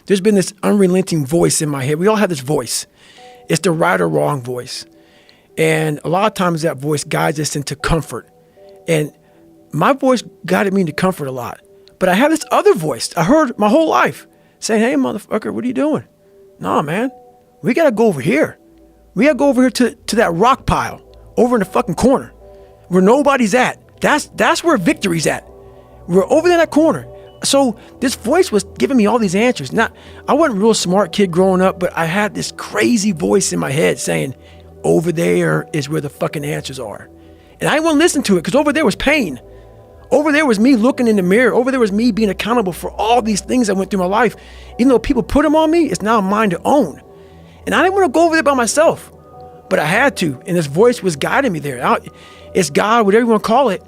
there's been this unrelenting voice in my head. We all have this voice. It's the right or wrong voice. And a lot of times that voice guides us into comfort. And my voice guided me into comfort a lot. But I have this other voice I heard my whole life saying, hey, motherfucker, what are you doing? No, man, we got to go over here. We got to go over here to that rock pile over in the fucking corner where nobody's at. That's where victory's at. We're over there in that corner. So this voice was giving me all these answers. I wasn't a real smart kid growing up, but I had this crazy voice in my head saying, over there is where the fucking answers are. And I didn't want to listen to it because over there was pain. Over there was me looking in the mirror. Over there was me being accountable for all these things that went through my life. Even though people put them on me, it's now mine to own. And I didn't want to go over there by myself, but I had to. And this voice was guiding me there. It's God, whatever you want to call it.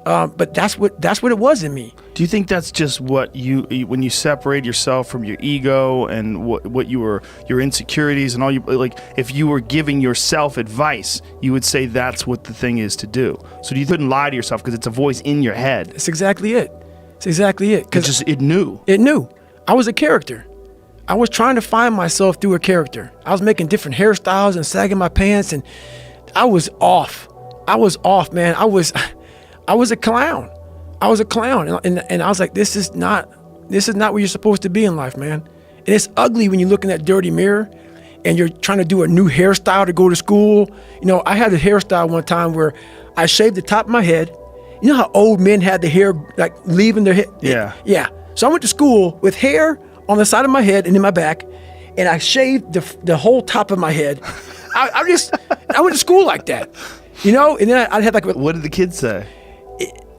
But that's what it was in me. Do you think that's just what when you separate yourself from your ego and what your insecurities and all you, like, if you were giving yourself advice, you would say that's what the thing is to do. So you couldn't lie to yourself because it's a voice in your head. That's exactly it. It's exactly it. Because it knew. It knew. I was a character. I was trying to find myself through a character. I was making different hairstyles and sagging my pants, and I was off. Man. I was a clown. I was a clown. And I was like, this is not where you're supposed to be in life, man. And it's ugly when you look in that dirty mirror and you're trying to do a new hairstyle to go to school. You know, I had a hairstyle one time where I shaved the top of my head. You know how old men had the hair like leaving their head? Yeah. Yeah. So I went to school with hair on the side of my head and in my back, and I shaved the whole top of my head. I went to school like that, you know. And then I had like. What did the kids say?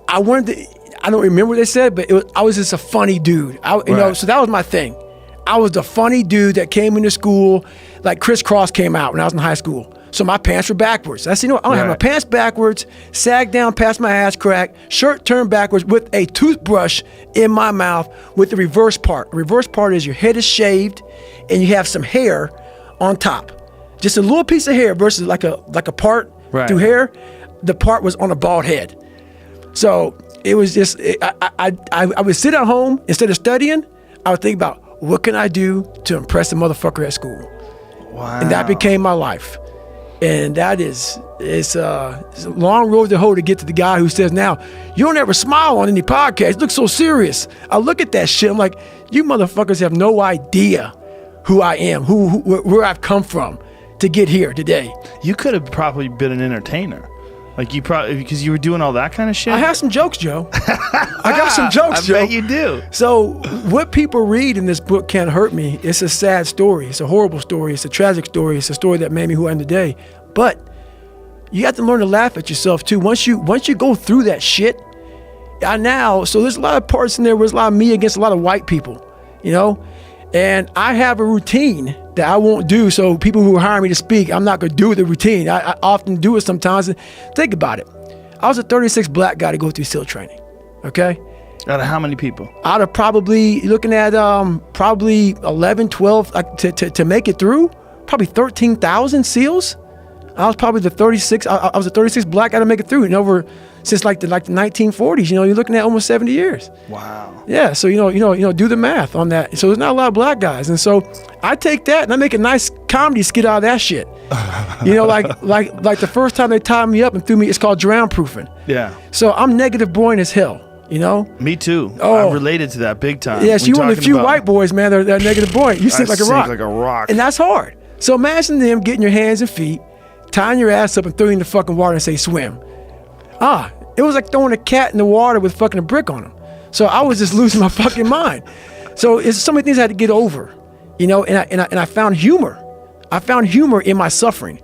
I don't remember what they said, but I was just a funny dude. You know, so that was my thing. I was the funny dude that came into school, like Criss Cross came out when I was in high school. So my pants were backwards. I said, you know, I don't have my pants backwards, sag down past my ass crack, shirt turned backwards with a toothbrush in my mouth with the reverse part. The reverse part is your head is shaved and you have some hair on top. Just a little piece of hair versus like a part through hair. The part was on a bald head. So it was just, I would sit at home, instead of studying, I would think about what can I do to impress the motherfucker at school? Wow. And that became my life. And that it's a long road to hoe to get to the guy who says, now, you don't ever smile on any podcast. You look so serious. I look at that shit. I'm like, you motherfuckers have no idea who I am, where I've come from to get here today. You could have probably been an entertainer. Like you probably, because you were doing all that kind of shit? I have some jokes, Joe. I got some jokes, Joe. I bet you do. So what people read in this book can't hurt me. It's a sad story. It's a horrible story. It's a tragic story. It's a story that made me who I am today. But you have to learn to laugh at yourself too. Once you go through that shit, so there's a lot of parts in there where there's a lot of me against a lot of white people, you know? And I have a routine that I won't do. So people who hire me to speak, I'm not going to do the routine. I often do it sometimes. Think about it. I was a 36 black guy to go through SEAL training. Okay. Out of how many people? Out of probably looking at probably 11, 12 to make it through. Probably 13,000 SEALs. I was probably the 36. I was a 36 black guy to make it through, and over since like the 1940s. You know, you're looking at almost 70 years. Wow. Yeah. So you know, do the math on that. So there's not a lot of black guys, and so I take that and I make a nice comedy skit out of that shit. You know, like the first time they tied me up and threw me, it's called drown proofing. Yeah. So I'm negative boring as hell. You know? Me too. I'm related to that big time. Yes, you one of the few white boys, man. They're negative buoyant. You sink like a rock. Like a rock. And that's hard. So imagine them getting your hands and feet, tying your ass up and throwing you in the fucking water and say swim. It was like throwing a cat in the water with fucking a brick on him. So I was just losing my fucking mind. So it's so many things I had to get over, you know. And I found humor. I found humor in my suffering.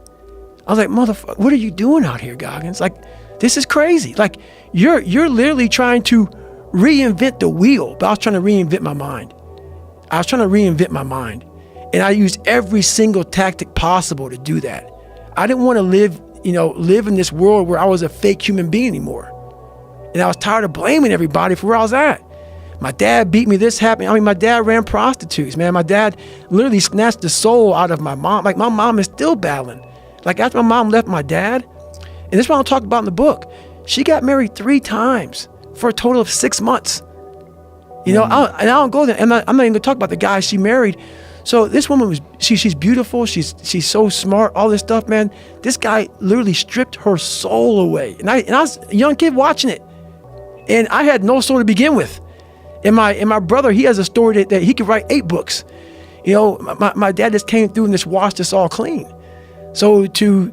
I was like, motherfucker, what are you doing out here, Goggins? Like, this is crazy. Like, you're literally trying to reinvent the wheel, but I was trying to reinvent my mind. And I used every single tactic possible to do that. I didn't want to live in this world where I was a fake human being anymore. And I was tired of blaming everybody for where I was at. My dad beat me, this happened. I mean, my dad ran prostitutes, man. My dad literally snatched the soul out of my mom. Like, my mom is still battling. Like, after my mom left my dad, and this is what I'll talk about in the book, she got married 3 times for a total of 6 months. You know, I don't go there. I'm not even gonna talk about the guy she married. So this woman she's beautiful. She's so smart. All this stuff, man. This guy literally stripped her soul away. And I was a young kid watching it, and I had no soul to begin with. And my brother, he has a story that he could write 8 books. You know, my dad just came through and just washed us all clean. So to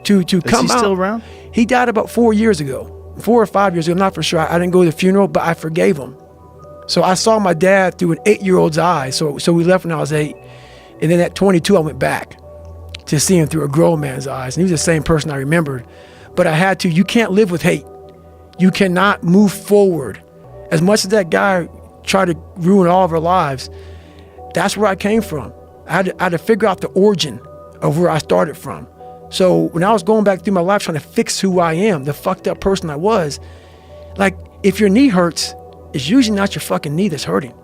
come out. Is he still around? He died about 4 years ago, 4 or 5 years ago. I'm not for sure. I didn't go to the funeral, but I forgave him. So I saw my dad through an 8-year-old's eyes. So we left when I was 8. And then at 22, I went back to see him through a grown man's eyes. And he was the same person I remembered. But I had to. You can't live with hate. You cannot move forward. As much as that guy tried to ruin all of our lives, that's where I came from. I had to figure out the origin of where I started from. So when I was going back through my life trying to fix who I am, the fucked up person I was, like, if your knee hurts, it's usually not your fucking knee that's hurting.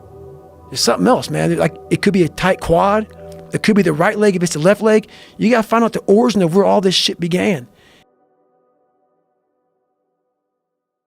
There's something else, man. Like, it could be a tight quad. It could be the right leg if it's the left leg. You got to find out the origin of where all this shit began.